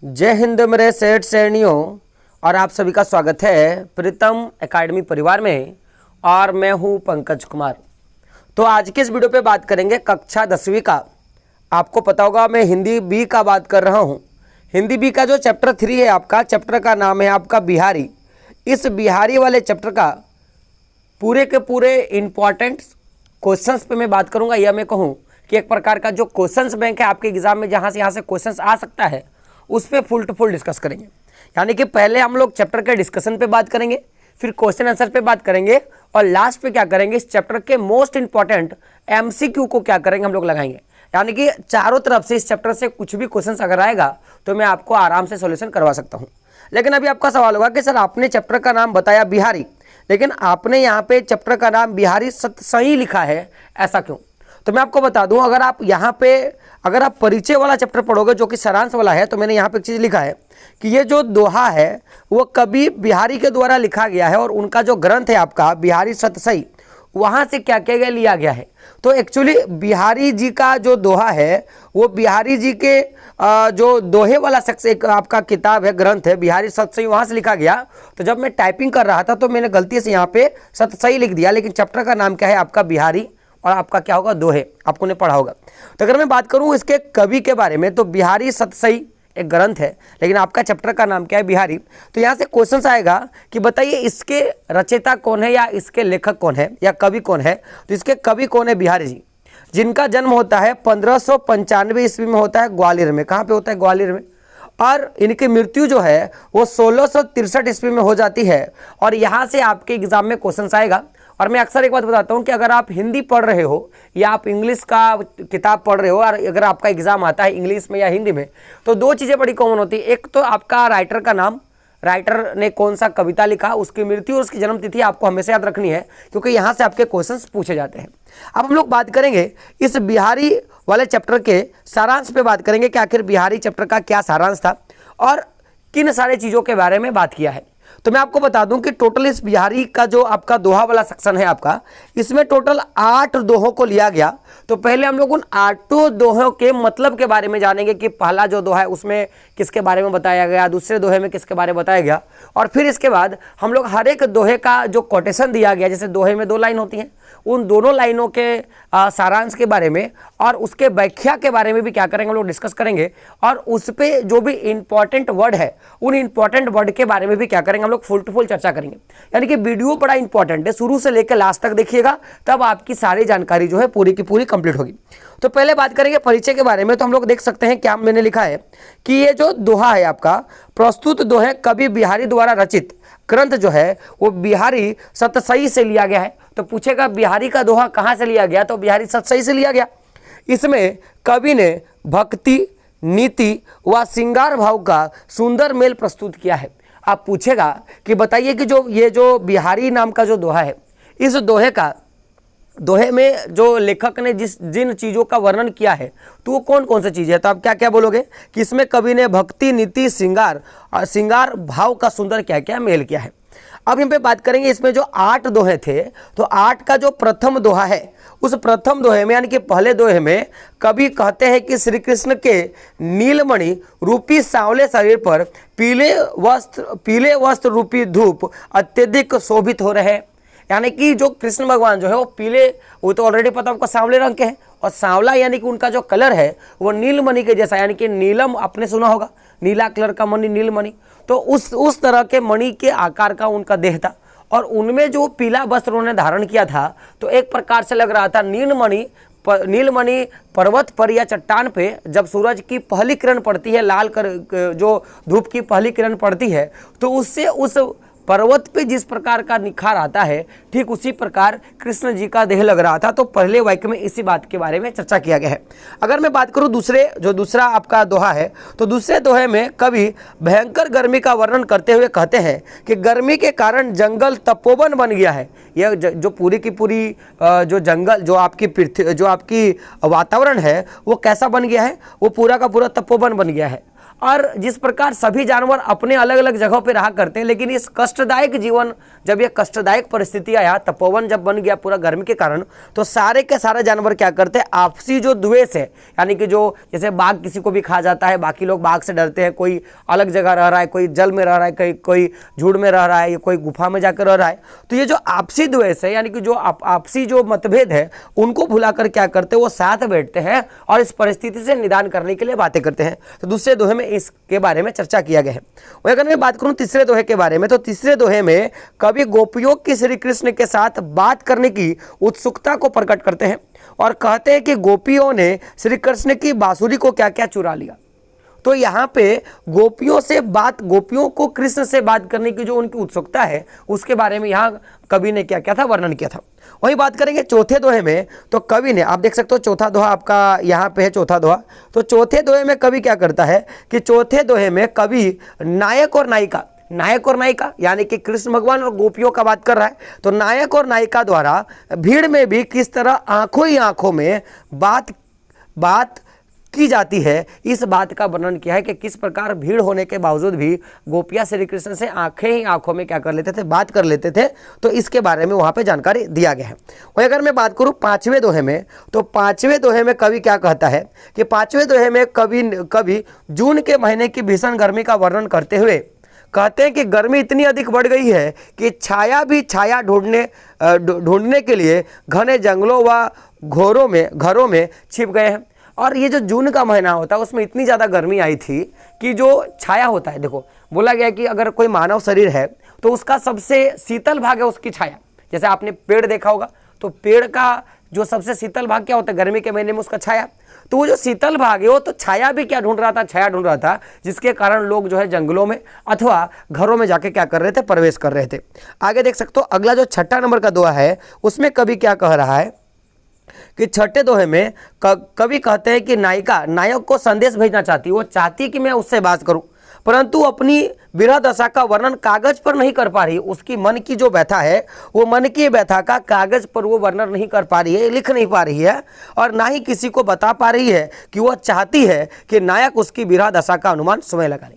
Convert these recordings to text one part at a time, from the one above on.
जय हिंद मेरे सेठ श्रेणियों और आप सभी का स्वागत है प्रीतम एकेडमी परिवार में। और मैं हूं पंकज कुमार। तो आज के इस वीडियो पे बात करेंगे कक्षा 10वीं का। आपको पता होगा मैं हिंदी बी का बात कर रहा हूं। हिंदी बी का जो चैप्टर 3 है आपका, चैप्टर का नाम है आपका बिहारी। इस बिहारी वाले चैप्टर का पूरे के पूरे इंपॉर्टेंट क्वेश्चंस पे मैं बात करूंगा। या मैं कहूं कि एक प्रकार का जो क्वेश्चंस बैंक है आपके एग्जाम में, जहां से यहाँ से क्वेश्चंस आ सकता है, उस पर फुल टू फुल डिस्कस करेंगे। यानी कि पहले हम लोग चैप्टर के डिस्कशन पे बात करेंगे, फिर क्वेश्चन आंसर पे बात करेंगे, और लास्ट पे क्या करेंगे, इस चैप्टर के मोस्ट इंपॉर्टेंट एमसीक्यू को क्या करेंगे, हम लोग लगाएंगे। यानी कि चारों तरफ से इस चैप्टर से कुछ भी क्वेश्चन अगर आएगा तो मैं आपको आराम से सॉल्यूशन करवा सकता हूँ। लेकिन अभी आपका सवाल होगा कि सर आपने चैप्टर का नाम बताया बिहारी, लेकिन आपने यहाँ पे चैप्टर का नाम बिहारी सही लिखा है, ऐसा क्यों? तो मैं आपको बता दूं, अगर आप यहाँ पे अगर आप परिचय वाला चैप्टर पढ़ोगे जो कि सारांश वाला है, तो मैंने यहाँ पे एक चीज़ लिखा है कि ये जो दोहा है वो कवि बिहारी के द्वारा लिखा गया है, और उनका जो ग्रंथ है आपका बिहारी सतसई, वहाँ से क्या किया गया, लिया गया है। तो एक्चुअली बिहारी जी का जो दोहा है वो बिहारी जी के जो दोहे वाला शख्स एक आपका किताब है, ग्रंथ है बिहारी सतसई, वहाँ से लिखा गया। तो जब मैं टाइपिंग कर रहा था तो मैंने गलती से यहाँ पे सतसई लिख दिया, लेकिन चैप्टर का नाम क्या है आपका बिहारी, और आपका क्या होगा, दोहे, आपको ने पढ़ा होगा। तो अगर मैं बात करूं इसके कवि के बारे में, तो बिहारी सतसई एक ग्रंथ है, लेकिन आपका चैप्टर का नाम क्या है, बिहारी। तो यहाँ से क्वेश्चंस आएगा कि बताइए इसके रचयिता कौन है, या इसके लेखक कौन है, या कवि कौन है। तो इसके कवि कौन है, बिहारी जी, जिनका जन्म होता है 1595 ईस्वी में होता है ग्वालियर में। कहाँ पे होता है, ग्वालियर में। और इनकी मृत्यु जो है वो 1663 ईस्वी में हो जाती है। और यहाँ से आपके एग्जाम में क्वेश्चन आएगा। और मैं अक्सर एक बात बताता हूँ कि अगर आप हिंदी पढ़ रहे हो या आप इंग्लिश का किताब पढ़ रहे हो, और अगर आपका एग्जाम आता है इंग्लिश में या हिंदी में, तो दो चीज़ें बड़ी कॉमन होती है। एक तो आपका राइटर का नाम, राइटर ने कौन सा कविता लिखा, उसकी मृत्यु और उसकी जन्म तिथि आपको हमेशा याद रखनी है, क्योंकि यहाँ से आपके क्वेश्चंस पूछे जाते हैं। अब हम लोग बात करेंगे इस बिहारी वाले चैप्टर के सारांश पे बात करेंगे कि आखिर बिहारी चैप्टर का क्या सारांश था और किन सारे चीज़ों के बारे में बात किया है। तो मैं आपको बता दूं कि टोटल इस बिहारी का जो आपका दोहा वाला सेक्शन है आपका, इसमें टोटल 8 दोहों को लिया गया। तो पहले हम लोग उन 8 दोहों के मतलब के बारे में जानेंगे कि पहला जो दोहा है उसमें किसके बारे में बताया गया, दूसरे दोहे में किसके बारे में बताया गया, और फिर इसके बाद हम लोग हर एक दोहे का जो कोटेशन दिया गया, जैसे दोहे में 2 लाइन होती हैं, उन दोनों लाइनों के सारांश के बारे में और उसके व्याख्या के बारे में भी क्या करेंगे, हम लोग डिस्कस करेंगे। और उस पर जो भी इंपॉर्टेंट वर्ड है, उन इंपॉर्टेंट वर्ड के बारे में भी क्या करेंगे, हम लोग फुल टू फुल चर्चा करेंगे। यानी कि वीडियो बड़ा इंपॉर्टेंट है, शुरू से लेकर लास्ट तक देखिएगा, तब आपकी सारी जानकारी जो है पूरी की पूरी कंप्लीट होगी। तो पहले बात करेंगे परिचय के बारे में। तो हम लोग देख सकते हैं क्या मैंने लिखा है कि ये जो दोहा है आपका, प्रस्तुत दोहे कवि बिहारी द्वारा रचित ग्रंथ जो है वो बिहारी सतसई से लिया गया है। तो पूछेगा बिहारी का दोहा कहाँ से लिया गया, तो बिहारी सतसई से लिया गया। इसमें कवि ने भक्ति, नीति व श्रृंगार भाव का सुंदर मेल प्रस्तुत किया है। आप पूछेगा कि बताइए कि ये जो बिहारी नाम का जो दोहा है, इस दोहे में जो लेखक ने जिन चीज़ों का वर्णन किया है, तो वो कौन कौन सी चीज़ है। तो आप क्या क्या बोलोगे कि इसमें कवि ने भक्ति, नीति, श्रृंगार भाव का सुंदर क्या क्या मेल किया है। अब हम पे बात करेंगे इसमें जो 8 दोहे थे, तो 8 का जो प्रथम दोहा है, उस प्रथम दोहे में यानी कि पहले दोहे में कवि कहते हैं कि श्री कृष्ण के नीलमणि रूपी सांवले शरीर पर पीले वस्त्र रूपी धूप अत्यधिक शोभित हो रहे हैं। यानी कि जो कृष्ण भगवान जो है वो पीले, वो तो ऑलरेडी पता आपको सांवले रंग के हैं, और सांवला यानी कि उनका जो कलर है वो नीलमणि के जैसा, यानी कि नीलम आपने सुना होगा, नीला कलर का मणि नीलमणि, तो उस तरह के मणि के आकार का उनका देह था। और उनमें जो पीला वस्त्र उन्होंने धारण किया था, तो एक प्रकार से लग रहा था नीलमणि पर्वत पर या चट्टान पे जब सूरज की पहली किरण पड़ती है, लाल कर जो धूप की पहली किरण पड़ती है, तो उससे उस पर्वत पे जिस प्रकार का निखार आता है, ठीक उसी प्रकार कृष्ण जी का देह लग रहा था। तो पहले वाक्य में इसी बात के बारे में चर्चा किया गया है। अगर मैं बात करूं दूसरा आपका दोहा है, तो दूसरे दोहे में कवि भयंकर गर्मी का वर्णन करते हुए कहते हैं कि गर्मी के कारण जंगल तपोवन बन गया है। यह जो पूरी की पूरी जो जंगल, जो आपकी पृथ्वी, जो आपकी वातावरण है, वो कैसा बन गया है, वो पूरा का पूरा तपोवन बन गया है। और जिस प्रकार सभी जानवर अपने अलग अलग जगहों पर रहा करते हैं, लेकिन इस कष्टदायक जीवन, जब यह कष्टदायक परिस्थिति आया, तपोवन जब बन गया पूरा गर्मी के कारण, तो सारे के सारे जानवर क्या करते हैं, आपसी जो द्वेष है, यानी कि जो जैसे बाघ किसी को भी खा जाता है, बाकी लोग बाघ से डरते हैं, कोई अलग जगह रह रहा है, कोई जल में रह रहा है, कोई झूड़ में रह रहा है, कोई गुफा में जाकर रह रहा है, तो ये जो आपसी द्वेष है, यानी कि जो आपसी जो मतभेद है, उनको भुलाकर क्या करते हैं, वो साथ बैठते हैं और इस परिस्थिति से निदान करने के लिए बातें करते हैं। तो दूसरे दोहे में इसके बारे में चर्चा किया गया है। और अगर मैं बात करूं तीसरे दोहे के बारे में, तो तीसरे दोहे में कवि गोपियों की श्री कृष्ण के साथ बात करने की उत्सुकता को प्रकट करते हैं और कहते हैं कि गोपियों ने श्री कृष्ण की बांसुरी को क्या क्या चुरा लिया। तो यहाँ पे गोपियों से बात, गोपियों को कृष्ण से बात करने की जो उनकी उत्सुकता है, उसके बारे में यहाँ कवि ने क्या क्या था, वर्णन किया था। वही बात करेंगे चौथे दोहे में, तो कवि ने, आप देख सकते हो चौथा दोहा आपका यहाँ पे है, चौथा दोहा। तो चौथे दोहे में कवि क्या करता है कि चौथे दोहे में कवि नायक और नायिका यानी कि कृष्ण भगवान और गोपियों का बात कर रहा है। तो नायक और नायिका द्वारा भीड़ में भी किस तरह आंखों ही आंखों में बात की जाती है, इस बात का वर्णन किया है कि किस प्रकार भीड़ होने के बावजूद भी गोपियां श्री कृष्ण से आंखें ही आंखों में क्या कर लेते थे, बात कर लेते थे। तो इसके बारे में वहां पे जानकारी दिया गया है। और अगर मैं बात करूं पांचवें दोहे में, तो पांचवें दोहे में कवि क्या कहता है कि पांचवें दोहे में कवि जून के महीने की भीषण गर्मी का वर्णन करते हुए कहते हैं कि गर्मी इतनी अधिक बढ़ गई है कि छाया भी छाया ढूंढने के लिए घने जंगलों व घरों में छिप गए हैं। और ये जो जून का महीना होता है, उसमें इतनी ज़्यादा गर्मी आई थी कि जो छाया होता है, देखो बोला गया कि अगर कोई मानव शरीर है तो उसका सबसे शीतल भाग है उसकी छाया। जैसे आपने पेड़ देखा होगा, तो पेड़ का जो सबसे शीतल भाग क्या होता है, गर्मी के महीने में उसका छाया। तो वो जो शीतल भाग है, वो तो छाया भी क्या ढूंढ रहा था, छाया ढूंढ रहा था, जिसके कारण लोग जो है जंगलों में अथवा घरों में जाके क्या कर रहे थे, प्रवेश कर रहे थे। आगे देख सकते हो अगला जो छठा नंबर का दोहा है, उसमें कवि क्या कह रहा है कि छठे दोहे में कवि कहते हैं कि नायक को संदेश भेजना चाहती, वो चाहती कि मैं उससे बात करूं, परंतु अपनी विरह दशा का वर्णन कागज पर नहीं कर पा रही। उसकी मन की जो व्यथा है, वो मन की व्यथा का कागज पर वो वर्णन नहीं कर पा रही है, लिख नहीं पा रही है, और ना ही किसी को बता पा रही है कि वह चाहती है कि नायक उसकी विरह दशा का अनुमान स्वयं लगा ले।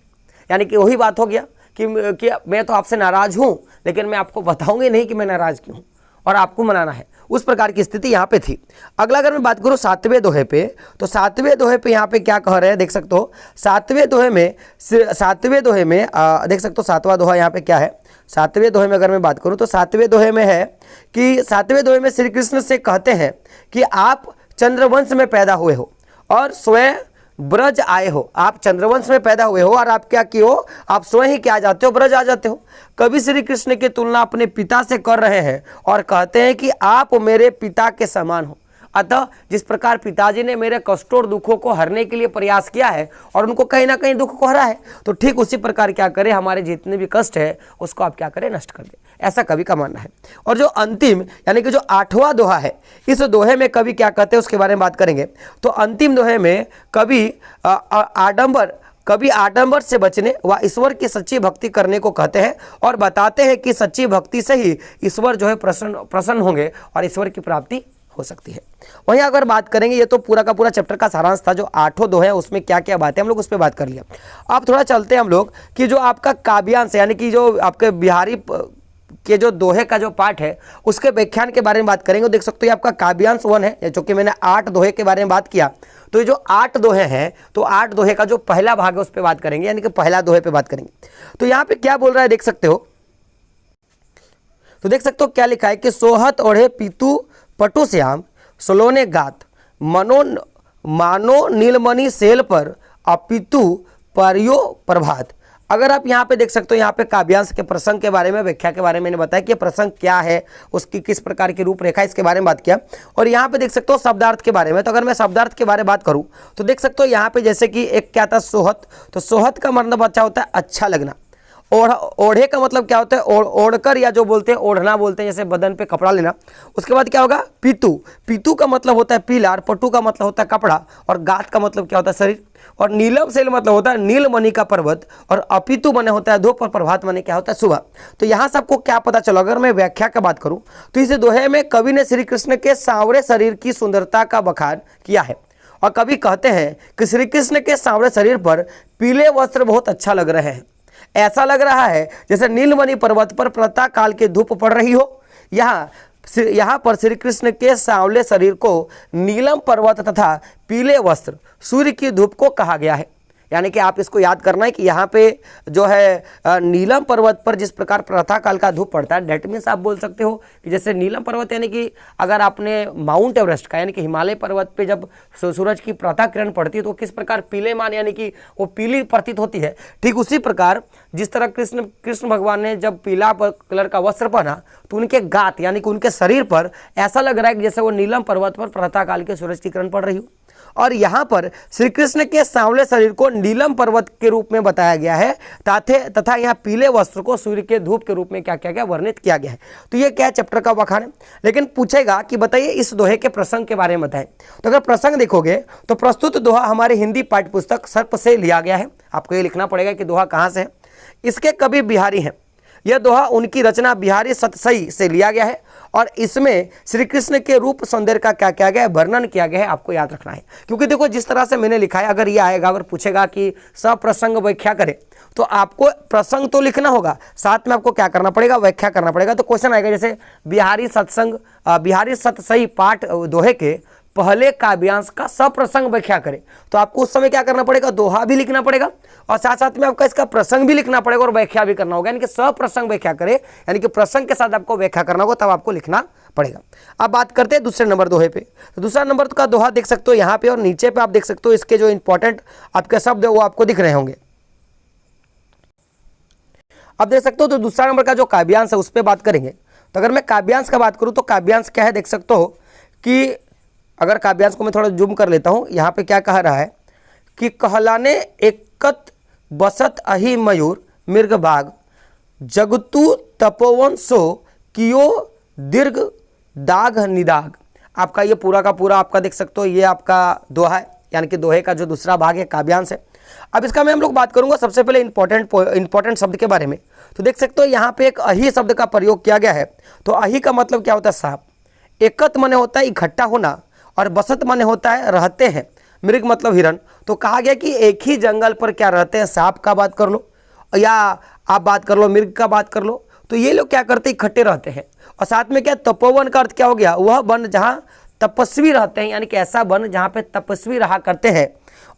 यानी कि वही बात हो गया कि मैं तो आपसे नाराज हूं, लेकिन मैं आपको बताऊंगी नहीं कि मैं नाराज क्यों हूं, और आपको मनाना है। उस प्रकार की स्थिति यहाँ पे थी। अगला अगर मैं बात करूँ सातवें दोहे पे, तो सातवें दोहे पे यहाँ पे क्या कह रहे हैं, देख सकते हो सातवें दोहे में देख सकते हो सातवां दोहा यहाँ पे क्या है। सातवें दोहे में अगर मैं बात करूँ तो सातवें दोहे में है कि सातवें दोहे में श्री कृष्ण से कहते हैं कि आप चंद्रवंश में पैदा हुए हो और स्वयं ब्रज आए हो। आप चंद्रवंश में पैदा हुए हो और आप क्या किए हो, आप स्वयं ही क्या जाते हो, ब्रज आ जाते हो। कवि श्री कृष्ण की तुलना अपने पिता से कर रहे हैं और कहते हैं कि आप मेरे पिता के समान हो। अतः जिस प्रकार पिताजी ने मेरे कष्टों और दुखों को हरने के लिए प्रयास किया है और उनको कहीं ना कहीं दुख को हरा है, तो ठीक उसी प्रकार क्या करें, हमारे जितने भी कष्ट है उसको आप क्या करें, नष्ट कर दें। ऐसा कवि का मानना है। और जो अंतिम यानी कि जो आठवां दोहा है, इस दोहे में कवि क्या कहते हैं उसके बारे में बात करेंगे। तो अंतिम दोहे में कवि आडंबर से बचने व ईश्वर की सच्ची भक्ति करने को कहते हैं और बताते हैं कि सच्ची भक्ति से ही ईश्वर जो है प्रसन्न होंगे और ईश्वर की प्राप्ति हो सकती है। वहीं अगर बात करेंगे, ये तो पूरा का पूरा चैप्टर का सारांश था, जो आठों दोहे हैं उसमें क्या क्या बातें हम लोग उस पर बात कर लिया। अब थोड़ा चलते हैं हम लोग कि जो आपका काव्यांश यानी कि जो आपके बिहारी के जो दोहे का जो पाठ है उसके व्याख्यान के बारे में बात करेंगे। देख सकते हो आपका काव्यांश 1 है, जो कि मैंने 8 दोहे के बारे में बात किया। तो ये जो 8 दोहे हैं, तो 8 दोहे का जो पहला भाग है उस पर बात करेंगे, यानी कि पहला दोहे पे बात करेंगे। तो यहाँ पे क्या बोल रहा है देख सकते हो, तो देख सकते हो क्या लिखा है कि सोहत ओढ़े पीतू पटु श्याम सलोने गात मानो नीलमणि सेल पर अपितु परियो प्रभात। अगर आप यहाँ पे देख सकते हो, यहाँ पे काव्यांश के प्रसंग के बारे में, व्याख्या के बारे में मैंने बताया कि प्रसंग क्या है, उसकी किस प्रकार की रूपरेखा, इसके बारे में बात किया। और यहाँ पे देख सकते हो शब्दार्थ के बारे में। तो अगर मैं शब्दार्थ के बारे में बात करूँ तो देख सकते हो यहाँ पे जैसे कि एक क्या था, सोहत। तो सोहत का मतलब अच्छा होता है अच्छा लगना। ओढ़े का मतलब क्या होता है, ओढ़कर, या जो बोलते हैं ओढ़ना बोलते हैं, जैसे बदन पे कपड़ा लेना। उसके बाद क्या होगा, पीतू का मतलब होता है पीला, और पटु का मतलब होता है कपड़ा, और गात का मतलब क्या होता है शरीर, और नीलम सेल मतलब होता है नीलमणि का पर्वत, और अपितु मने होता है धूप, और प्रभात मने क्या होता है सुबह। तो यहाँ से आपको क्या पता चलो, अगर मैं व्याख्या का बात करूँ तो इस दोहे में कवि ने श्री कृष्ण के सांवरे शरीर की सुंदरता का बखान किया है। और कवि कहते हैं कि श्री कृष्ण के सांवरे शरीर पर पीले वस्त्र बहुत अच्छा लग रहे हैं। ऐसा लग रहा है जैसे नीलमणि पर्वत पर प्रातः काल की धूप पड़ रही हो। यहाँ पर श्री कृष्ण के सांवले शरीर को नीलम पर्वत तथा पीले वस्त्र सूर्य की धूप को कहा गया है। यानी कि आप इसको याद करना है कि यहाँ पे जो है नीलम पर्वत पर जिस प्रकार प्रातः काल का धूप पड़ता है, डेट मीन्स आप बोल सकते हो कि जैसे नीलम पर्वत यानी कि अगर आपने माउंट एवरेस्ट का यानी कि हिमालय पर्वत पे जब सूरज की प्रातः किरण पड़ती है तो किस प्रकार पीले मान यानी कि वो पीली प्रतीत होती है, ठीक उसी प्रकार जिस तरह कृष्ण भगवान ने जब पीला कलर का वस्त्र पहना तो उनके गात यानी कि उनके शरीर पर ऐसा लग रहा है कि जैसे वो नीलम पर्वत पर प्रातः काल के सूरज की किरण पड़ रही हो। और यहाँ पर श्री कृष्ण के सांवले शरीर को नीलम पर्वत के रूप में बताया गया है तथा यहाँ पीले वस्त्र को सूर्य के धूप के रूप में क्या किया गया, वर्णित किया गया है। तो ये क्या चैप्टर का बखान है। लेकिन पूछेगा कि बताइए इस दोहे के प्रसंग के बारे में बताएं। तो अगर प्रसंग देखोगे तो प्रस्तुत दोहा हमारे हिंदी पाठ्य पुस्तक सर्प से लिया गया है। आपको ये लिखना पड़ेगा कि दोहा कहाँ से है। इसके कवि बिहारी हैं। यह दोहा उनकी रचना बिहारी सतसई से लिया गया है और इसमें श्री कृष्ण के रूप सौंदर्य का क्या किया गया है, वर्णन किया गया है। आपको याद रखना है क्योंकि देखो जिस तरह से मैंने लिखा है, अगर ये आएगा अगर पूछेगा कि सप्रसंग व्याख्या करें तो आपको प्रसंग तो लिखना होगा, साथ में आपको क्या करना पड़ेगा, व्याख्या करना पड़ेगा। तो क्वेश्चन आएगा जैसे बिहारी सतसई पाठ दोहे के पहले काव्यांश का सप्रसंग व्याख्या करें, तो आपको उस समय क्या करना पड़ेगा, दोहा भी लिखना पड़ेगा और साथ साथ में आपका इसका प्रसंग भी लिखना पड़ेगा और व्याख्या भी करना होगा। यानी कि सप्रसंग व्याख्या करें यानी कि प्रसंग के साथ आपको व्याख्या करना होगा, तब आपको लिखना पड़ेगा। अब बात करते हैं दूसरे नंबर दोहे पे। तो दूसरा नंबर का दोहा देख सकते हो यहाँ पे और नीचे पे आप देख सकते हो इसके जो इंपॉर्टेंट आपके शब्द है वो आपको दिख रहे होंगे। अब देख सकते हो तो दूसरा नंबर का जो काव्यांश है उस पर बात करेंगे। तो अगर मैं काव्यांश का बात करूँ तो काव्यांश क्या है, देख सकते हो कि अगर काव्यांश को मैं थोड़ा जूम कर लेता हूँ, यहाँ पे क्या कह रहा है कि कहलाने एकत बसत अहि मयूर मृग बाग जगतु तपोवन सो कियो दीर्घ दाग निदाग। आपका ये पूरा का पूरा आपका देख सकते हो ये आपका दोहा है, यानी कि दोहे का जो दूसरा भाग है काव्यांश है। अब इसका मैं हम लोग बात करूंगा सबसे पहले इंपॉर्टेंट शब्द के बारे में। तो देख सकते हो यहाँ पे एक अहि शब्द का प्रयोग किया गया है। तो अहि का मतलब क्या होता है, सांप। एकत माने होता है इकट्ठा होना और बसत माने होता है रहते हैं, मृग मतलब हिरण। तो कहा गया कि एक ही जंगल पर क्या रहते हैं, सांप का बात कर लो या आप बात कर लो मृग का बात कर लो, तो ये लोग क्या करते हैं, इकट्ठे रहते हैं। और साथ में क्या तपोवन का अर्थ क्या हो गया, वह वन जहाँ तपस्वी रहते हैं, यानी कि ऐसा वन जहाँ पे तपस्वी रहा करते हैं।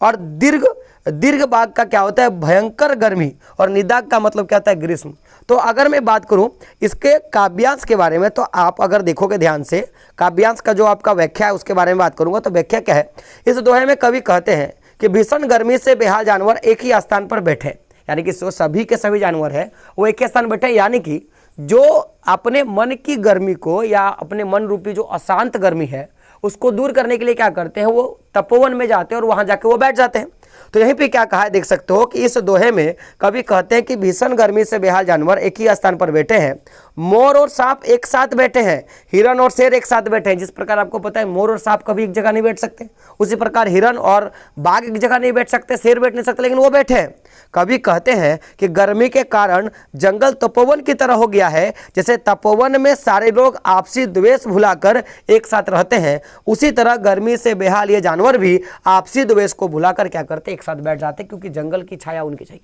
और दीर्घ बाग का क्या होता है, भयंकर गर्मी। और निदाग का मतलब क्या होता है, ग्रीष्म। तो अगर मैं बात करूं इसके काव्यांश के बारे में तो आप अगर देखोगे ध्यान से काव्यांश का जो आपका व्याख्या है उसके बारे में बात करूंगा। तो व्याख्या क्या है, इस दोहे में कवि कहते हैं कि भीषण गर्मी से बेहाल जानवर एक ही स्थान पर बैठे, यानी कि सभी के सभी जानवर है वो एक ही स्थान बैठे, यानी कि जो अपने मन की गर्मी को या अपने मन रूपी जो अशांत गर्मी है उसको दूर करने के लिए क्या करते हैं, वो तपोवन में जाते हैं और वहां जाके वो बैठ जाते हैं। तो यहीं पे क्या कहा है, देख सकते हो कि इस दोहे में कवि कहते हैं कि भीषण गर्मी से बेहाल जानवर एक ही स्थान पर बैठे हैं, मोर और सांप एक साथ बैठे हैं, हिरन और शेर एक साथ बैठे हैं। जिस प्रकार आपको पता है मोर और सांप कभी एक जगह नहीं बैठ सकते, उसी प्रकार हिरन और बाघ एक जगह नहीं बैठ सकते, शेर बैठ नहीं सकते, लेकिन वो बैठे हैं। कवि कहते हैं कि गर्मी के कारण जंगल तपोवन की तरह हो गया है, जैसे तपोवन में सारे लोग आपसी द्वेष भुलाकर एक साथ रहते हैं, उसी तरह गर्मी से बेहाल ये जानवर भी आपसी द्वेष को भुलाकर क्या करते हैं, एक साथ बैठ जाते हैं, क्योंकि जंगल की छाया उनकी चाहिए।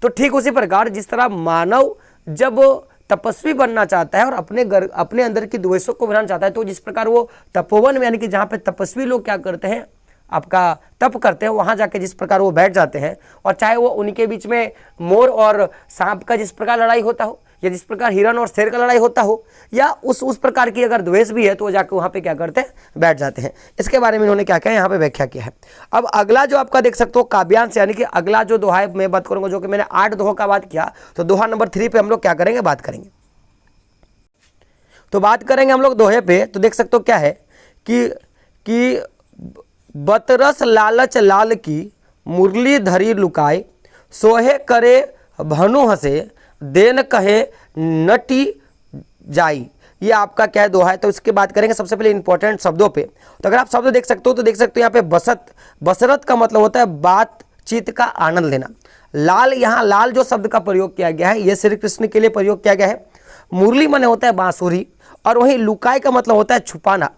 तो ठीक उसी प्रकार जिस तरह मानव जब तपस्वी बनना चाहता है और अपने अंदर की द्वेषों को भुलाना चाहता है, तो जिस प्रकार वो तपोवन में यानी कि जहाँ पे तपस्वी लोग क्या करते हैं, आपका तप करते हैं, वहां जाके जिस प्रकार वो बैठ जाते हैं, और चाहे वो उनके बीच में मोर और सांप का जिस प्रकार लड़ाई होता हो या जिस प्रकार हिरन और शेर का लड़ाई होता हो या उस प्रकार की अगर द्वेष भी है तो वो जाके वहां पे क्या करते हैं, बैठ जाते हैं। इसके बारे में इन्होंने क्या किया, यहाँ पे व्याख्या किया है। अब अगला जो आपका देख सकते हो काव्यांश, यानी कि अगला जो दोहा मैं बात करूंगा, जो कि मैंने 8 दोहों का बात किया, तो दोहा नंबर 3 पे हम लोग क्या करेंगे, बात करेंगे। तो बात करेंगे हम लोग दोहे पे। तो देख सकते हो क्या है कि बतरस लालच लाल की मुरली धरी लुकाए, सोहे करे भनु हंसे, देन कहे नटी जाई। ये आपका क्या है, दोहा है। तो इसकी बात करेंगे सबसे पहले इंपॉर्टेंट शब्दों पे। तो अगर आप शब्द देख सकते हो तो देख सकते हो यहाँ पे बसरत का मतलब होता है बातचीत का आनंद लेना। लाल, यहाँ लाल जो शब्द का प्रयोग किया गया है ये श्री कृष्ण के लिए प्रयोग किया गया है। मुरली माने होता है बांसुरी, और वहीं लुकाई का मतलब होता है छुपाना।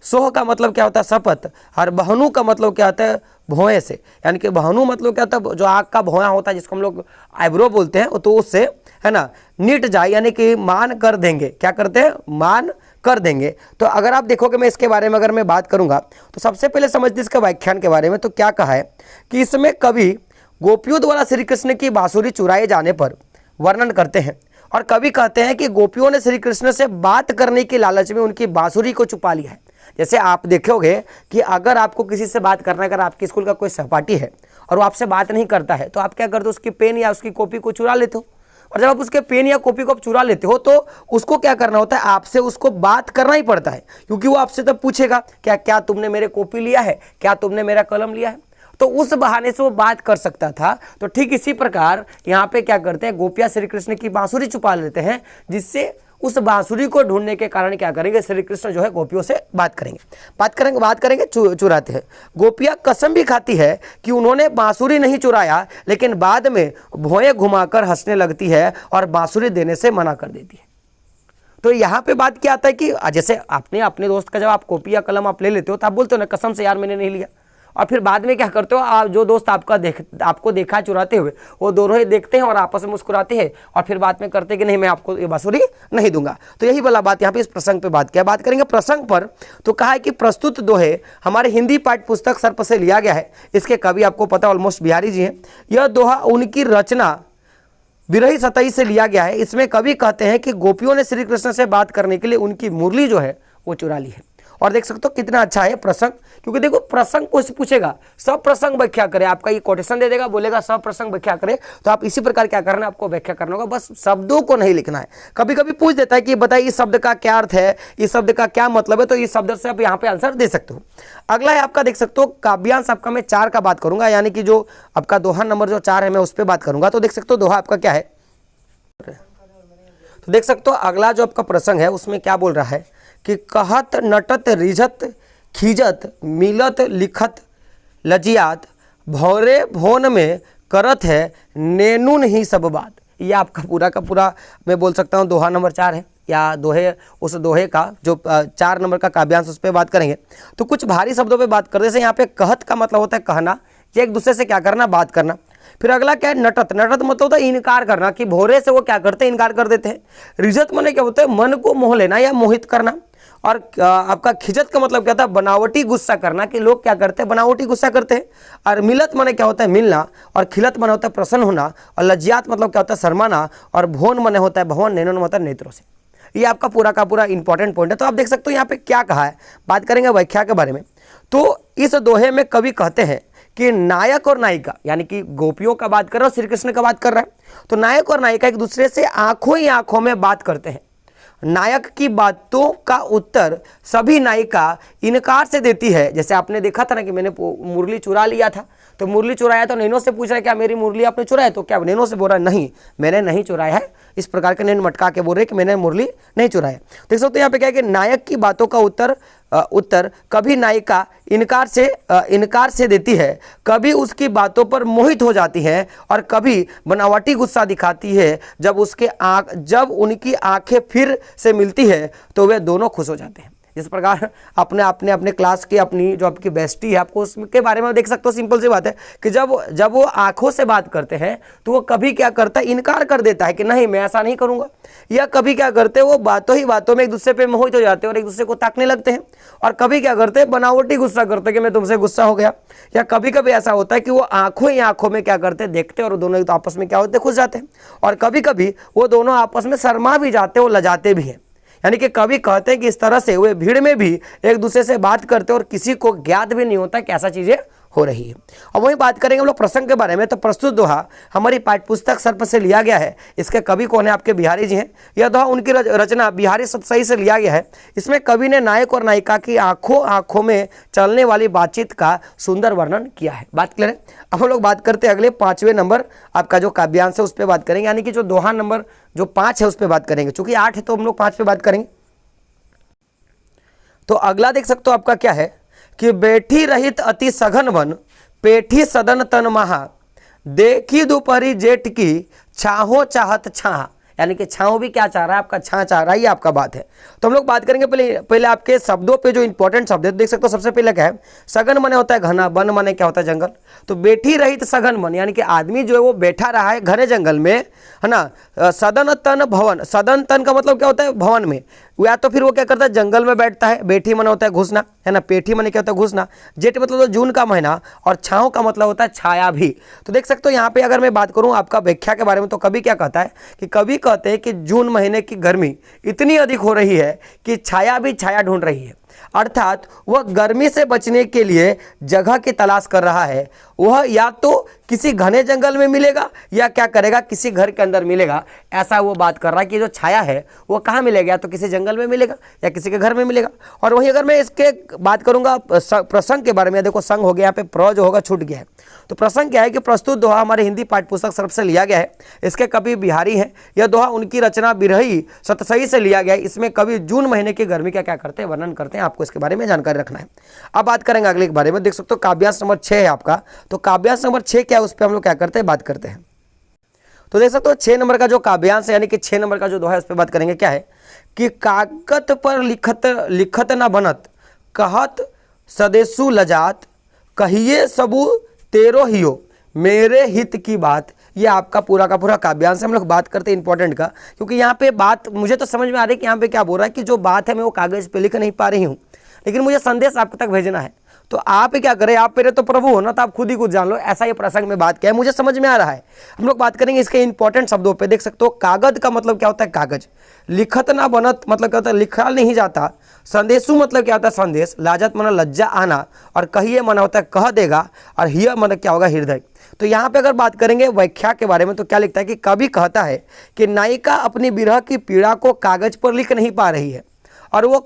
सोह का मतलब क्या होता है शपथ, और बहनु का मतलब क्या होता है भौएं से, यानी कि बहनु मतलब क्या होता है जो आग का भौया होता है जिसको हम लोग आइब्रो बोलते हैं, तो उससे है ना निट जाए, यानी कि मान कर देंगे, क्या करते हैं मान कर देंगे। तो अगर आप देखोगे मैं इसके बारे में अगर मैं बात करूंगा तो सबसे पहले समझते इसके व्याख्यान के बारे में। तो क्या कहा है कि इसमें कवि गोपियों द्वारा श्री कृष्ण की बांसुरी चुराए जाने पर वर्णन करते हैं, और कवि कहते हैं कि गोपियों ने श्री कृष्ण से बात करने की लालच में उनकी बांसुरी को छुपा लिया है। जैसे आप देखोगे कि अगर आपको किसी से बात करना है, अगर आपके स्कूल का कोई सहपाठी है और वो आपसे बात नहीं करता है, तो आप क्या करते हो उसकी पेन या उसकी कॉपी को चुरा लेते हो, और जब आप उसके पेन या कॉपी को आप चुरा लेते हो तो उसको क्या करना होता है, आपसे उसको बात करना ही पड़ता है, क्योंकि वो आपसे तब पूछेगा क्या क्या तुमने मेरे कॉपी लिया है, क्या तुमने मेरा कलम लिया है, तो उस बहाने से वो बात कर सकता था। तो ठीक इसी प्रकार यहाँ पे क्या करते हैं, गोपियाँ श्री कृष्ण की बांसुरी छुपा लेते हैं, जिससे उस बांसुरी को ढूंढने के कारण क्या करेंगे, श्री कृष्ण जो है गोपियों से बात करेंगे चुराते हैं। गोपियाँ कसम भी खाती है कि उन्होंने बांसुरी नहीं चुराया, लेकिन बाद में भौएं घुमाकर हंसने लगती है और बांसुरी देने से मना कर देती है। तो यहाँ पे बात क्या आता है कि जैसे आपने अपने दोस्त का जब आप कॉपी या कलम आप ले लेते हो तो आप बोलते हो ना कसम से यार मैंने नहीं लिया, और फिर बाद में क्या करते हो, आप जो दोस्त आपको देखा चुराते हुए, वो दोनों ही देखते हैं और आपस में मुस्कुराते हैं, और फिर बाद में करते हैं कि नहीं मैं आपको ये बांसुरी नहीं दूंगा। तो यही वाला बात यहाँ पे इस प्रसंग पे बात करेंगे। प्रसंग पर तो कहा है कि प्रस्तुत दोहे हमारे हिंदी पाठ्य पुस्तक सर्प से लिया गया है। इसके कवि आपको पता ऑलमोस्ट बिहारी जी हैं। यह दोहा उनकी रचना बिरही सतही से लिया गया है। इसमें कवि कहते हैं कि गोपियों ने श्री कृष्ण से बात करने के लिए उनकी मुरली जो है वो चुरा ली है। और देख सकते हो कितना अच्छा है प्रसंग, क्योंकि देखो प्रसंग को पूछेगा सब प्रसंग व्याख्या करे, आपका ये कोटेशन दे देगा, बोलेगा सब प्रसंग व्याख्या करे, तो आप इसी प्रकार क्या करना है, आपको व्याख्या करना होगा, बस शब्दों को नहीं लिखना है। कभी कभी पूछ देता है कि बताइए इस शब्द का क्या अर्थ है, इस शब्द का क्या मतलब है, तो इस शब्द से आप यहाँ पे आंसर दे सकते हो। अगला है आपका देख सकते हो काव्यांश, आपका मैं 4 का बात करूंगा, यानी कि जो आपका दोहा नंबर जो 4 है मैं उस पर बात करूंगा। तो देख सकते हो दोहा आपका क्या है, तो देख सकते हो अगला जो आपका प्रसंग है उसमें क्या बोल रहा है कि कहत नटत रिझत खीजत मिलत लिखत लजियात भौरे भोन में करत है नेनुन ही सब बात। ये आपका पूरा का पूरा मैं बोल सकता हूँ दोहा नंबर 4 है, या दोहे उस दोहे का जो 4 नंबर का काव्यांश उस पर बात करेंगे। तो कुछ भारी शब्दों पे बात करते, जैसे यहाँ पे कहत का मतलब होता है कहना, ये एक दूसरे से क्या करना, बात करना। फिर अगला क्या है नटत, नटत मतलब होता है इनकार करना, कि भोरे से वो क्या करते हैं, इनकार कर देते हैं। रिजत माने क्या होता है, मन को मोह लेना या मोहित करना। और आपका खिजत का मतलब क्या था, बनावटी गुस्सा करना, कि लोग क्या करते हैं बनावटी गुस्सा करते हैं। और मिलत माने क्या होता है, मिलना। और खिलत माने होता है प्रसन्न होना। और लज्जात मतलब क्या होता है, शर्माना। और भवन माने होता है भवन, नैनन होता है नेत्रों से। ये आपका पूरा का पूरा इंपॉर्टेंट पॉइंट है। तो आप देख सकते हो यहाँ पे क्या कहा है, बात करेंगे व्याख्या के बारे में। तो इस दोहे में कवि कहते हैं कि नायक और नायिका, यानी कि गोपियों का बात कर रहा है, श्री कृष्ण का बात कर रहा है, तो नायक और नायिका एक दूसरे से आंखों ही आंखों में बात करते हैं। नायक की बातों का उत्तर सभी नायिका इनकार से देती है। जैसे आपने देखा था ना कि मैंने मुरली चुरा लिया था, तो मुरली चुराया तो नैनो से पूछ रहा है क्या मेरी मुरली आपने चुराया, तो क्या नैनो से बोल रहा है नहीं मैंने नहीं चुराया है, इस प्रकार के नैन मटका के बोल रहे कि मैंने मुरली नहीं चुराया। देख सकते हो यहाँ पे क्या है कि नायक की बातों का उत्तर कभी नायिका इनकार से देती है, कभी उसकी बातों पर मोहित हो जाती है, और कभी बनावटी गुस्सा दिखाती है। जब उनकी आंखें फिर से मिलती है तो वे दोनों खुश हो जाते हैं। इस प्रकार अपने क्लास की अपनी जो आपकी बेस्टी है, आपको उसके बारे में देख सकते हो। सिंपल सी बात है कि जब वो आंखों से बात करते हैं तो वो कभी क्या करता है, इनकार कर देता है कि नहीं मैं ऐसा नहीं करूंगा, या कभी क्या करते हैं वो बातों ही बातों में एक दूसरे पे मोहित हो जाते हैं और एक दूसरे को ताकने लगते हैं, और कभी क्या करते हैं बनावटी गुस्सा करते हैं कि मैं तुमसे गुस्सा हो गया। या कभी कभी ऐसा होता है कि वो आंखों ही आंखों में क्या करते हैं, देखते हैं और दोनों तो आपस में क्या होते हैं, खुश जाते हैं। और कभी कभी वो दोनों आपस में शर्मा भी जाते हैं, वो लजाते भी हैं। यानी कि कवि कहते हैं कि इस तरह से वे भीड़ में भी एक दूसरे से बात करते हैं और किसी को ज्ञात भी नहीं होता कि ऐसा चीजें हो रही है। अब वही बात करेंगे हम लोग प्रसंग के बारे में। तो प्रस्तुत दोहा हमारी पाठ्यपुस्तक सर्प से लिया गया है। इसके कवि कौन है, आपके बिहारी जी हैं। यह दोहा उनकी रचना बिहारी सतसई से लिया गया है। इसमें कवि ने नायक और नायिका की आंखों आंखों में चलने वाली बातचीत का सुंदर वर्णन किया है। बात क्लियर है। अब हम लोग बात करते हैं अगले 5वें नंबर आपका जो काव्यांश है उस पर बात करेंगे, यानी कि जो दोहा नंबर जो 5 है उस पर बात करेंगे। चूंकि 8 है तो हम लोग 5 पे बात करेंगे। तो अगला देख सकते हो आपका क्या है कि बैठी रहित अति सघन वन पेठी सदन तन महा देखी दोपहरी जेठ की छाहो चाहत छाहा। यानी कि छाँव भी क्या चाह रहा है, आपका छाँ चाह रहा है, ये आपका बात है। तो हम लोग बात करेंगे पहले आपके शब्दों पे जो इंपॉर्टेंट शब्द है। तो देख सकते हो सबसे पहले क्या है, सघन माने होता है घना, वन माने क्या होता है जंगल। तो बेठी रहित सघन वन यानी कि आदमी जो है वो बैठा रहा है घने जंगल में, है ना। सदन तन भवन, सदन तन का मतलब क्या होता है भवन में, या तो फिर वो क्या करता है जंगल में बैठता है। बेठी माने होता है घुसना, है ना। पेठी माने क्या होता है घुसना। जेठ मतलब तो जून का महीना, और छाँव का मतलब होता है छाया भी। तो देख सकते हो यहाँ पे अगर मैं बात करूँ आपका व्याख्या के बारे में, तो कवि क्या कहता है कि कवि कहते हैं कि जून महीने की गर्मी इतनी अधिक हो रही है कि छाया भी छाया ढूंढ रही है, अर्थात वह गर्मी से बचने के लिए जगह की तलाश कर रहा है। वह या तो किसी घने जंगल में मिलेगा या क्या करेगा किसी घर के अंदर मिलेगा, ऐसा वो बात कर रहा है कि जो छाया है वो कहाँ मिलेगा, या तो किसी जंगल में मिलेगा या किसी के घर में मिलेगा। और वहीं अगर मैं इसके बात करूंगा प्रसंग के बारे में, देखो संग हो गया, यहाँ पे प्र जो होगा छूट गया है। तो प्रसंग क्या है कि प्रस्तुत दोहा हमारे हिंदी पाठ्य पुस्तक सर्फ से लिया गया है। इसके कवि बिहारी हैं। यह दोहा उनकी रचना बिरही सतसई से लिया गया है। इसमें कवि जून महीने की गर्मी का क्या करते हैं, वर्णन करते हैं। आपको इसके बारे में जानकारी रखना है। अब बात करेंगे अगले के बारे में। देख सकते हो काव्यांश नंबर 6 है आपका। तो काव्यांश नंबर 6 क्या है, उस पर हम लोग क्या करते हैं, बात करते हैं। तो देख सकते हो 6 नंबर का जो काव्यांश है, यानी कि 6 नंबर का जो दोहा है, उस पर बात करेंगे। क्या है कि कागत पर लिखत न बनत, कहत सदेशु लजात, कहिए सबू तेरो हियो, मेरे हित की बात। ये आपका पूरा का पूरा काव्यांश हम लोग बात करते हैं इंपॉर्टेंट का, क्योंकि यहाँ पे बात मुझे तो समझ में आ रही है कि यहाँ पे क्या बोल रहा है कि जो बात है मैं वो कागज पे लिख नहीं पा रही हूँ, लेकिन मुझे संदेश आप तक भेजना है। तो आप क्या करें, आप मेरे तो प्रभु हो ना, तो आप खुद ही कुछ जान लो। ऐसा ये प्रसंग में बात किया है, मुझे समझ में आ रहा है। हम लोग बात करेंगे इसके इंपॉर्टेंट शब्दों पे। देख सकते हो कागज का मतलब क्या होता है कागज, लिखत ना बनत मतलब क्या होता है लिखा नहीं जाता, संदेशु मतलब क्या होता है संदेश, लाजत माना लज्जा आना, और कहिए माना होता है कह देगा, और हिय मतलब क्या होगा हृदय। तो यहाँ पे अगर बात करेंगे व्याख्या के बारे में, तो क्या लिखता है कि कवि कहता है कि नायिका अपनी विरह की पीड़ा को कागज पर लिख नहीं पा रही है, और वो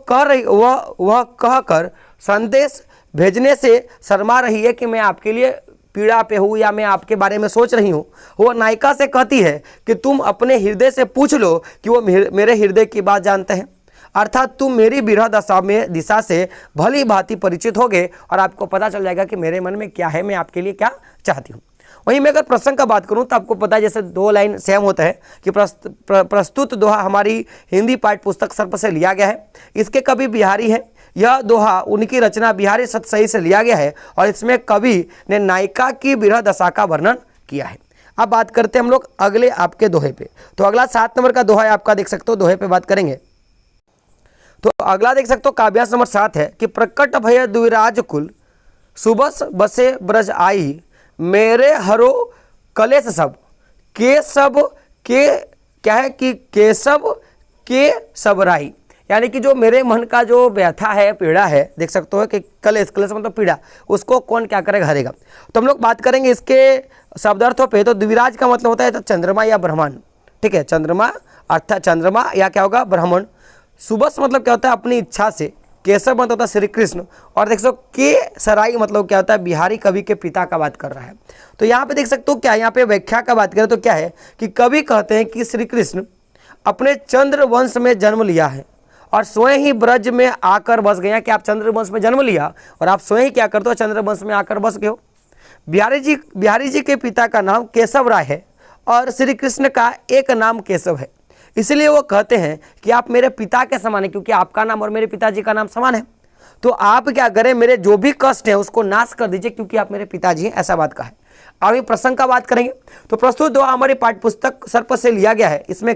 कह कर संदेश भेजने से शर्मा रही है कि मैं आपके लिए पीड़ा पे हूँ या मैं आपके बारे में सोच रही हूँ। वो नायिका से कहती है कि तुम अपने हृदय से पूछ लो कि वो मेरे हृदय की बात जानते हैं, अर्थात तुम मेरी विरह दिशा से भली भांति परिचित होगे और आपको पता चल जाएगा कि मेरे मन में क्या है, मैं आपके लिए क्या चाहती हूँ। वहीं मैं अगर प्रसंग का बात करूं तो आपको पता है जैसे 2 लाइन सेम होता है कि प्रस्तुत दोहा हमारी हिंदी पाठ्य पुस्तक सर्फ से लिया गया है। इसके कवि बिहारी हैं। यह दोहा उनकी रचना बिहारी सतसई से लिया गया है, और इसमें कवि ने नायिका की विरह दशा का वर्णन किया है। अब बात करते हैं हम लोग अगले आपके दोहे पे। तो अगला 7 नंबर का दोहा है आपका, देख सकते हो दोहे पे बात करेंगे। तो अगला देख सकते हो काव्यांश नंबर 7 है कि प्रकट भय द्विराज कुल, सुबस बसे ब्रज आई, मेरे हरो कलेश सब के क्या है कि केशव के सबराई, यानी कि जो मेरे मन का जो व्यथा है, पीड़ा है, देख सकते हो कि कलेश मतलब पीड़ा, उसको कौन क्या करेगा, हरेगा। तो हम लोग बात करेंगे इसके शब्दार्थों पे। तो द्विराज का मतलब होता है तो चंद्रमा या ब्रह्मांड, ठीक है, चंद्रमा अर्थात चंद्रमा या क्या होगा ब्राह्मण। सुबस मतलब क्या होता है अपनी इच्छा से, केशव मतलब होता है श्री कृष्ण, और देख सकते हो के सराई मतलब क्या होता है बिहारी कवि के पिता का बात कर रहा है। तो यहाँ पे देख सकते हो क्या, यहाँ पे व्याख्या का बात करें तो क्या है कि कवि कहते हैं कि श्री कृष्ण अपने चंद्र वंश में जन्म लिया है और स्वयं ही ब्रज में आकर बस गया। कि आप चंद्र वंश में जन्म लिया और आप स्वयं ही क्या करते हो, चंद्र वंश में आकर बस गए हो। बिहारी जी के पिता का नाम केशव राय है और श्री कृष्ण का एक नाम केशव है, इसलिए वो कहते हैं कि आप मेरे पिता के समान है, क्योंकि आपका नाम और मेरे पिताजी का नाम समान है। तो आप क्या करें, मेरे जो भी कष्ट है उसको नाश कर दीजिए, क्योंकि आप मेरे पिताजी हैं, ऐसा बात का है। अभी प्रसंग का बात करेंगे तो प्रस्तुत दोहा हमारी पाठ्य पुस्तक सर्प से लिया गया है। इसमें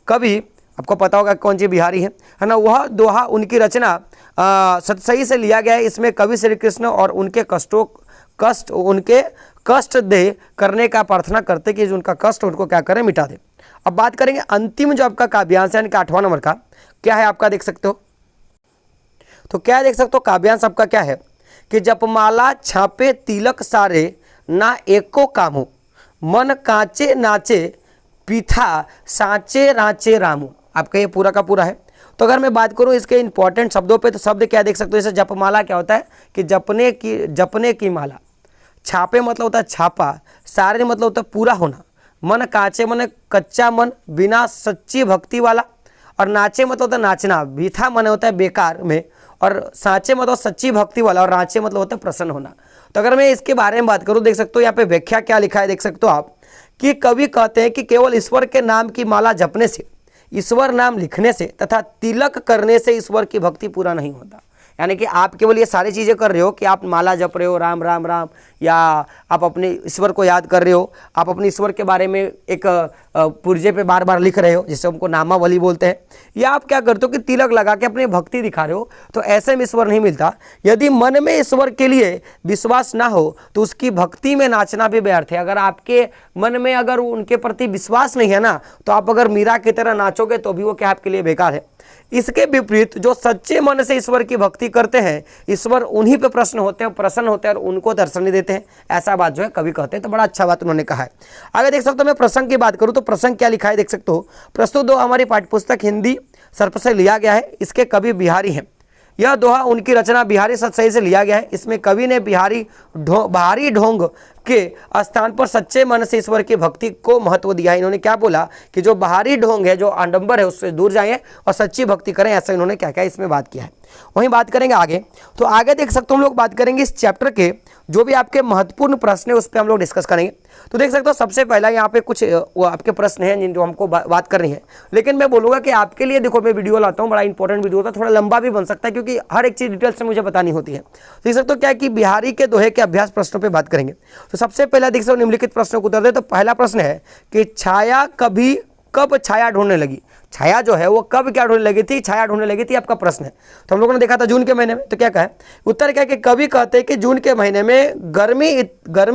कवि आपको पता होगा कौन सी बिहारी है ना, वह दोहा उनकी रचना सतसई से लिया गया है। इसमें कवि श्री कृष्ण और उनके कष्ट दे करने का प्रार्थना करते कि जो उनका कष्ट उनको क्या करें, मिटा दे। अब बात करेंगे अंतिम जो आपका काव्यांश है, यानी 8वां नंबर का क्या है आपका, देख सकते हो। तो क्या देख सकते हो काव्यांश आपका क्या है कि जपमाला छापे तिलक सारे, ना एको कामो, मन कांचे नाचे पीथा साचे रांचे रामू। आपका ये पूरा का पूरा है। तो अगर मैं बात करूं इसके इंपॉर्टेंट शब्दों पे, तो शब्द क्या देख सकते हो, जैसे जपमाला क्या होता है कि जपने की माला, छापे मतलब होता है छापा, सारे मतलब होता है पूरा होना, मन कांचे मन कच्चा मन बिना सच्ची भक्ति वाला, और नाचे मतलब होता है नाचना, बीथा मन होता है बेकार में, और साँचे मतलब सच्ची भक्ति वाला, और रांचे मतलब होता है प्रसन्न होना। तो अगर मैं इसके बारे में बात करूं, देख सकते हो यहाँ पे व्याख्या क्या लिखा है, देख सकते हो आप कि कवि कहते हैं कि केवल ईश्वर के नाम की माला जपने से, ईश्वर नाम लिखने से तथा तिलक करने से ईश्वर की भक्ति पूरा नहीं होता। यानी कि आप केवल ये सारी चीज़ें कर रहे हो कि आप माला जप रहे हो राम राम राम, या आप अपने ईश्वर को याद कर रहे हो, आप अपने ईश्वर के बारे में एक पुर्जे पे बार बार लिख रहे हो जिसे हमको नामावली बोलते हैं, या आप क्या करते हो कि तिलक लगा के अपनी भक्ति दिखा रहे हो, तो ऐसे में ईश्वर नहीं मिलता। यदि मन में ईश्वर के लिए विश्वास ना हो तो उसकी भक्ति में नाचना भी व्यर्थ है। अगर आपके मन में अगर उनके प्रति विश्वास नहीं है ना, तो आप अगर मीरा की तरह नाचोगे तो भी वो क्या आपके लिए बेकार है। इसके विपरीत जो सच्चे मन से ईश्वर की भक्ति करते हैं, ईश्वर उन्हीं पे प्रसन्न होते हैं और उनको दर्शन देते हैं। ऐसा बात जो है कवि कहते हैं। तो बड़ा अच्छा बात उन्होंने कहा है। अगर देख सकते हो मैं प्रसंग की बात करूं तो प्रसंग क्या लिखा है देख सकते हो। प्रस्तुत दोहा हमारी पाठ्यपुस्तक हिंदी सर्प से लिया गया है। इसके कवि बिहारी हैं। यह दोहा उनकी रचना बिहारी सतसई से लिया गया है। इसमें कवि ने बाहरी ढोंग के स्थान पर सच्चे मन से ईश्वर की भक्ति को महत्व दिया है। इन्होंने क्या बोला कि जो बाहरी ढोंग है, जो आडंबर है, उससे दूर जाइए और सच्ची भक्ति करें। ऐसा इन्होंने क्या क्या इसमें बात किया है। वहीं बात करेंगे आगे। तो आगे देख सकते हो हम लोग बात करेंगे इस चैप्टर के जो भी आपके महत्वपूर्ण प्रश्न है उस पर हम लोग डिस्कस करेंगे। तो देख सकते हो सबसे पहला यहाँ पे कुछ वो आपके प्रश्न हैं जिन जो हमको बात करनी है। लेकिन मैं बोलूँगा कि आपके लिए देखो मैं वीडियो लाता हूँ, बड़ा इंपॉर्टेंट वीडियो होता है, थोड़ा लंबा भी बन सकता है क्योंकि हर एक चीज़ डिटेल से मुझे बतानी होती है। देख सकते हो क्या कि बिहारी के दोहे के अभ्यास प्रश्नों पर बात करेंगे। तो सबसे पहला देख सकते हो निम्नलिखित प्रश्नों को उत्तर दे। तो पहला प्रश्न है कि छाया कब छाया ढूंढने लगी। छाया जो है वो कब क्या ढूंढने लगी थी, छाया ढूंढने लगी थी, आपका प्रश्न है। तो हम लोगों ने देखा था जून के महीने में। तो क्या कहा है उत्तर, क्या है कि कवि कहते हैं कि जून के महीने में गर्मी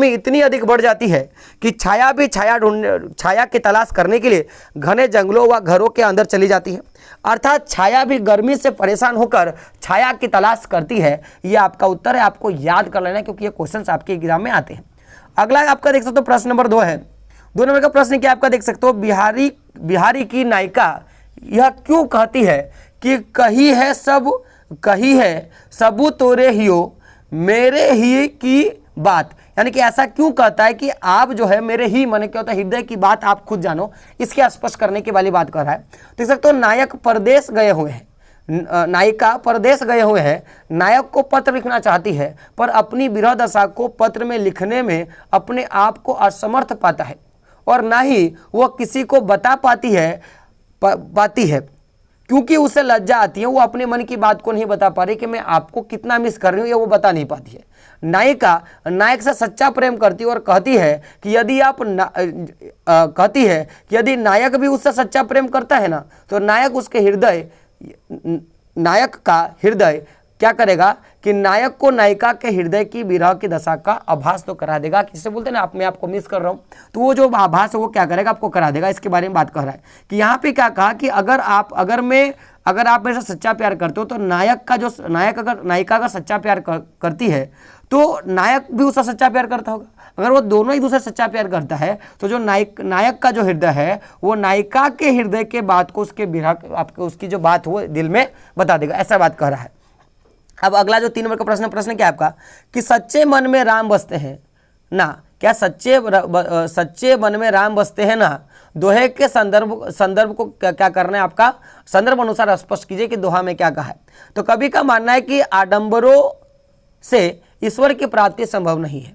इतनी अधिक बढ़ जाती है कि छाया भी छाया की तलाश करने के लिए घने जंगलों व घरों के अंदर चली जाती है। अर्थात छाया भी गर्मी से परेशान होकर छाया की तलाश करती है। ये आपका उत्तर है, आपको याद कर लेना है क्योंकि ये क्वेश्चन आपके एग्जाम में आते हैं। अगला आपका देख सकते हो प्रश्न नंबर 2 है। 2 नंबर का प्रश्न क्या आपका देख सकते हो, बिहारी की नायिका यह क्यों कहती है कि कही है सबू तोरे हियो मेरे ही की बात। यानी कि ऐसा क्यों कहता है कि आप जो है मेरे ही मन क्या होता है हृदय की बात आप खुद जानो, इसके स्पष्ट करने की वाली बात कर रहा है। देख सकते हो नायक परदेश गए हुए हैं, नायिका परदेश गए हुए हैं। नायक को पत्र लिखना चाहती है पर अपनी विरह दशा को पत्र में लिखने में अपने आप को असमर्थ पाता है और ना ही वह किसी को बता पाती है क्योंकि उसे लज्जा आती है। वो अपने मन की बात को नहीं बता पा रही कि मैं आपको कितना मिस कर रही हूँ, ये वो बता नहीं पाती है। नायिका नायक से सच्चा प्रेम करती है और कहती है कि यदि नायक भी उससे सच्चा प्रेम करता है ना, तो नायक का हृदय क्या करेगा कि नायक को नायिका के हृदय की विरह की दशा का आभास तो करा देगा। किससे बोलते हैं ना, मैं आपको मिस कर रहा हूँ, तो वो जो आभास है वो क्या करेगा, आपको करा देगा। इसके बारे में बात कर रहा है कि यहाँ पे क्या कहा कि अगर आप मेरे से सच्चा प्यार करते हो तो नायिका का सच्चा प्यार करती है तो नायक भी उसका सच्चा प्यार करता होगा। अगर वो दोनों ही दूसरे सच्चा प्यार करता है तो जो नायक का जो हृदय है वो नायिका के हृदय के बात को उसके विरह आपको उसकी जो बात हो दिल में बता देगा। ऐसा बात कर रहा है। अब अगला जो 3 नंबर का प्रश्न क्या आपका कि सच्चे मन में राम बसते हैं ना। क्या सच्चे मन में राम बसते हैं ना, दोहे के संदर्भ को क्या करना है, आपका संदर्भ अनुसार स्पष्ट कीजिए कि दोहा में क्या कहा है। तो कवि का मानना है कि आडंबरों से ईश्वर की प्राप्ति संभव नहीं है,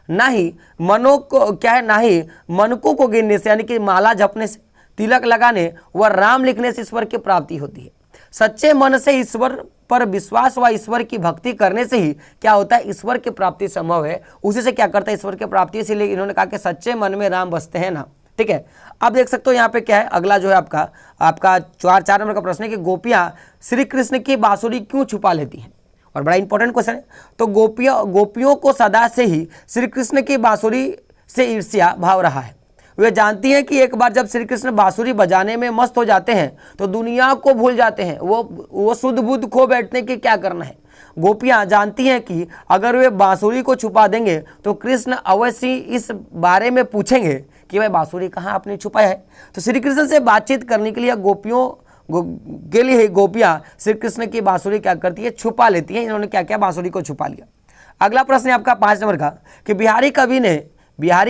ना ही मनकों को गिनने से यानी कि माला जपने से, तिलक लगाने व राम लिखने से ईश्वर की प्राप्ति होती है। सच्चे मन से ईश्वर पर विश्वास व ईश्वर की भक्ति करने से ही क्या होता है, ईश्वर की प्राप्ति संभव है। उसी से क्या करता है, ईश्वर की प्राप्ति। इसीलिए इन्होंने कहा कि सच्चे मन में राम बसते हैं ना। ठीक है, अब देख सकते हो यहाँ पे क्या है, अगला जो है आपका 4 नंबर का प्रश्न है कि गोपियाँ श्री कृष्ण की बांसुरी क्यों छुपा लेती हैं। और बड़ा इंपॉर्टेंट क्वेश्चन है। तो गोपियों को सदा से ही श्री कृष्ण की बांसुरी से ईर्ष्या भाव रहा है। वे जानती हैं कि एक बार जब श्री कृष्ण बांसुरी बजाने में मस्त हो जाते हैं तो दुनिया को भूल जाते हैं, वो शुद्ध बुद्ध खो बैठने के क्या करना है। गोपियाँ जानती हैं कि अगर वे बांसुरी को छुपा देंगे तो कृष्ण अवश्य इस बारे में पूछेंगे कि भाई बांसुरी कहाँ आपने छुपाया है। तो श्री कृष्ण से बातचीत करने के लिए गोपियाँ श्री कृष्ण की बांसुरी क्या करती है, छुपा लेती हैं। इन्होंने क्या किया, बांसुरी को छुपा लिया। अगला प्रश्न है आपका 5 नंबर का कि बिहारी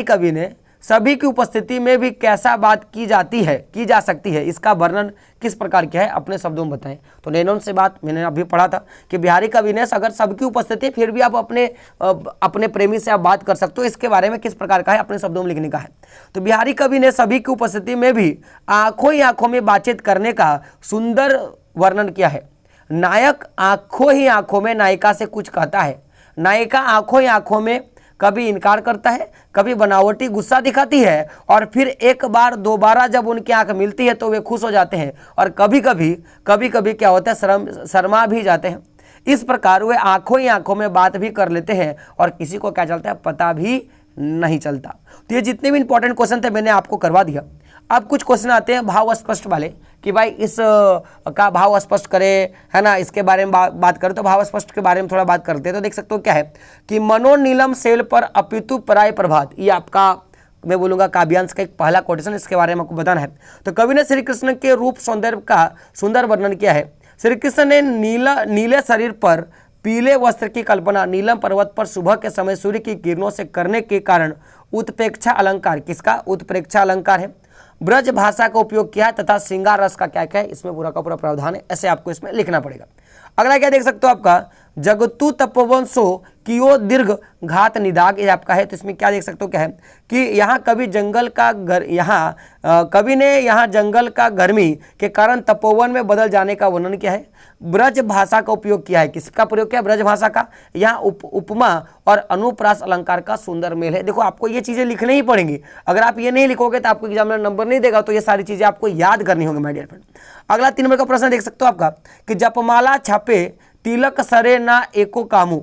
कवि ने सभी की उपस्थिति में भी कैसा बात की जा सकती है, इसका वर्णन किस प्रकार किया है, अपने शब्दों में बताएं। तो नैनोन से बात मैंने अभी पढ़ा था कि बिहारी का विनय अगर सबकी उपस्थिति फिर भी आप अपने प्रेमी से आप बात कर सकते हो, इसके बारे में किस प्रकार का है, अपने शब्दों में लिखने का है। तो बिहारी कवि ने सभी की उपस्थिति में भी आंखों ही आंखों में बातचीत करने का सुंदर वर्णन किया है। नायक आंखों ही आंखों में नायिका से कुछ कहता है, नायिका आंखों ही आंखों में कभी इनकार करता है, कभी बनावटी गुस्सा दिखाती है, और फिर एक बार दोबारा जब उनकी आंख मिलती है तो वे खुश हो जाते हैं, और कभी कभी क्या होता है, शर्मा भी जाते हैं। इस प्रकार वे आंखों ही आंखों में बात भी कर लेते हैं और किसी को क्या चलता है, पता भी नहीं चलता। तो ये जितने भी इंपॉर्टेंट क्वेश्चन थे मैंने आपको करवा दिया। अब कुछ क्वेश्चन आते हैं भाव स्पष्ट वाले कि भाई इस का भाव स्पष्ट करें, है ना, इसके बारे में बात करें। तो भाव स्पष्ट के बारे में थोड़ा बात करते हैं। तो देख सकते हो क्या है कि मनोनीलम सेल पर अपितु पराय प्रभात, ये आपका मैं बोलूंगा काव्यांश का एक पहला कोटेशन, इसके बारे में आपको बताना है। तो कवि ने श्री कृष्ण के रूप सौंदर्य का सुंदर वर्णन किया है। श्री कृष्ण ने नीले शरीर पर पीले वस्त्र की कल्पना नीलम पर्वत पर सुबह के समय सूर्य की किरणों से करने के कारण उत्प्रेक्षा अलंकार, किसका उत्प्रेक्षा अलंकार है, ब्रज भाषा का उपयोग किया है तथा श्रृंगार रस का क्या क्या है, इसमें पूरा का पूरा प्रावधान है। ऐसे आपको इसमें लिखना पड़ेगा। अगला क्या देख सकते हो आपका, जगतु तपोवंशो कियो दीर्घ घात निदाग, ये आपका है। तो इसमें क्या देख सकते हो क्या है कि यहाँ कवि ने यहाँ जंगल का गर्मी के कारण तपोवन में बदल जाने का वर्णन किया है। ब्रज भाषा का उपयोग किया है, किसका प्रयोग किया, ब्रज भाषा का। यहाँ उपमा और अनुप्रास अलंकार का सुंदर मेल है। देखो आपको ये चीजें लिखनी ही पड़ेंगी, अगर आप ये नहीं लिखोगे तो आपको एग्जामिनर नंबर नहीं देगा। तो ये सारी चीजें आपको याद करनी होगी माय डियर फ्रेंड। अगला 3 नंबर का प्रश्न देख सकते हो आपका कि जपमाला छापे तिलक सरे ना एको कामू,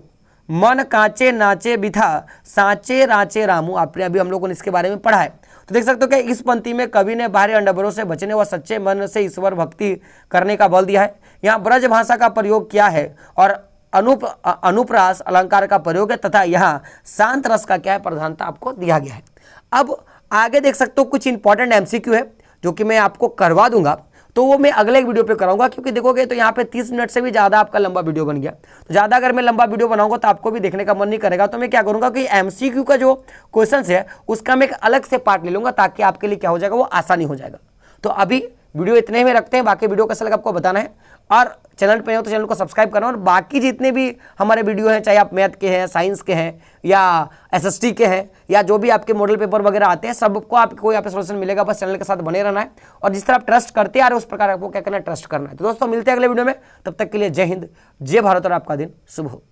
मन कांचे नाचे बिथा सांचे रांचे रामू। आपने अभी हम लोगों ने इसके बारे में पढ़ा है। तो देख सकते हो कि इस पंक्ति में कवि ने बाहरी अंडबरों से बचने व सच्चे मन से ईश्वर भक्ति करने का बल दिया है। यहाँ ब्रज भाषा का प्रयोग किया है और अनुप्रास अलंकार का प्रयोग है तथा यहाँ शांत रस का क्या है, प्रधानता आपको दिया गया है। अब आगे देख सकते हो कुछ इंपॉर्टेंट एमसीक्यू है जो कि मैं आपको करवा दूंगा, तो वो मैं अगले एक वीडियो पे कराऊंगा, क्योंकि देखोगे तो यहाँ पे 30 मिनट से भी ज़्यादा आपका लंबा वीडियो बन गया। तो ज़्यादा अगर मैं लंबा वीडियो बनाऊंगा तो आपको भी देखने का मन नहीं करेगा। तो मैं क्या करूंगा कि एमसीक्यू का जो क्वेश्चन है उसका मैं एक अलग से पार्ट ले लूंगा, ताकि आपके लिए क्या हो जाएगा, वो आसानी हो जाएगा। तो अभी वीडियो इतने में रखते हैं, बाकी वीडियो कैसा लगा आपको बताना है, और चैनल पे हो तो चैनल को सब्सक्राइब करना। और बाकी जितने भी हमारे वीडियो हैं, चाहे आप मैथ के हैं, साइंस के हैं, या एसएसटी के हैं, या जो भी आपके मॉडल पेपर वगैरह आते हैं, सबको आपको यहाँ पे सोल्यूशन मिलेगा। बस चैनल के साथ बने रहना है और जिस तरह आप ट्रस्ट करते आ रहे हो उस प्रकार आपको क्या करना है, ट्रस्ट करना है। तो दोस्तों मिलते हैं अगले वीडियो में, तब तक के लिए जय हिंद, जय भारत और आपका दिन शुभ हो।